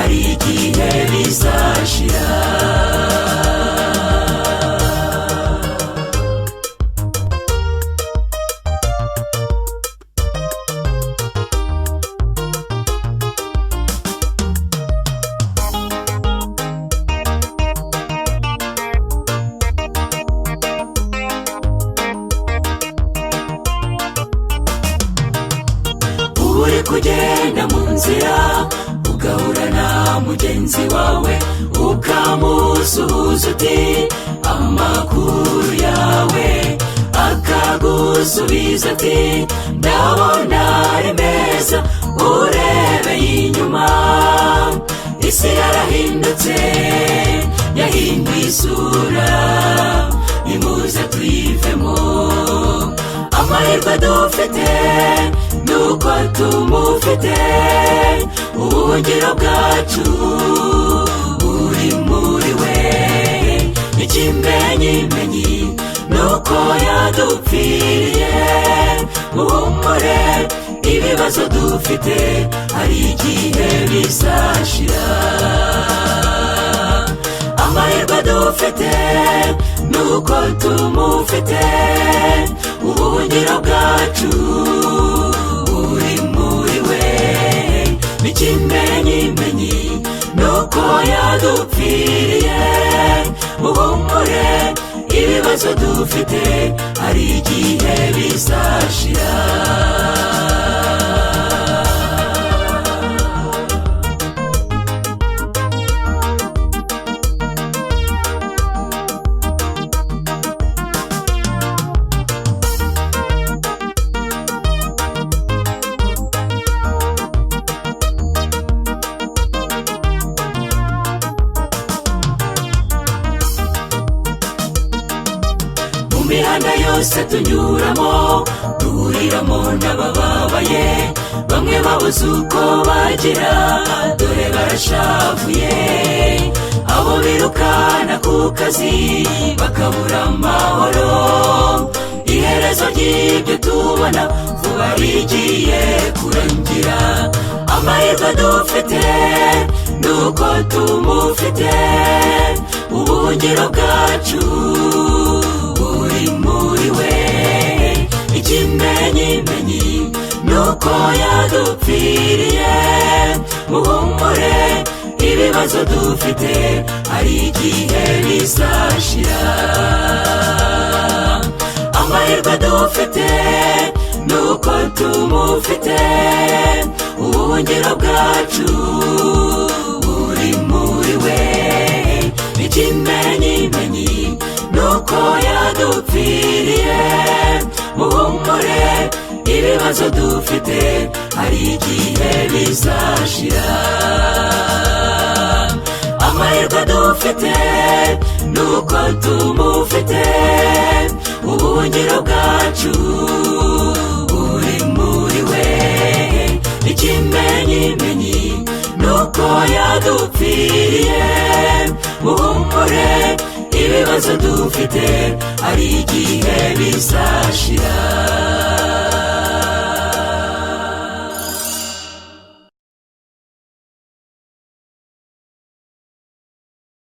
hari igihe bizashira. Uri kugenda mu nzira ugahura na mugenzi wawe ukamusuhuza uti amakuru yawe, akagusubiza ati ndabona ari meza. Urebeye inyuma isi yarahindutse, yahinduye isura, nimuze tuyivemo. Amahirwe dufite nuko tumufite, ubuhungiro bwacu buri muri we. Ikimenyimenyi nuko yadupfiriye, muhumure ibibazo dufite hari igihe bizashira. Amahirwe dufite nuko tumufite, ubuhungiro bwacu buri muri we. Ikimenyimenyi nuko yadupfiriye, muhumure ibibazo dufite hari igihe bizashira. Imihanda yose tunyuramo duhuriramo n'abababaye, bamwe babuze uko bagira dore barashavuye. Abo birukana ku kazi bakabura amahoro, iherezo ry'ibyo tubona vuba rigiye kurangira. Amahirwe dufite nuko tumufite, ubuhungiro bwacu buri muri we. Ikimenyimenyi nuko yadupfiriye, muhumure ibibazo dufite hari igihe bizashira. Amahirwe dufite nuko tumufite, ubuhungiro bwacu buri muri we. Ikimenyimenyi nuko yadupfiriye, muhumure ibibazo dufite hari igihe bizashira. Amahirwe dufite nuko tumufite, ubuhungiro bwacu buri muri we. Ikimenyimenyi nuko yadupfiriye, muhumure ibibazo dufite hari igihe bizashira.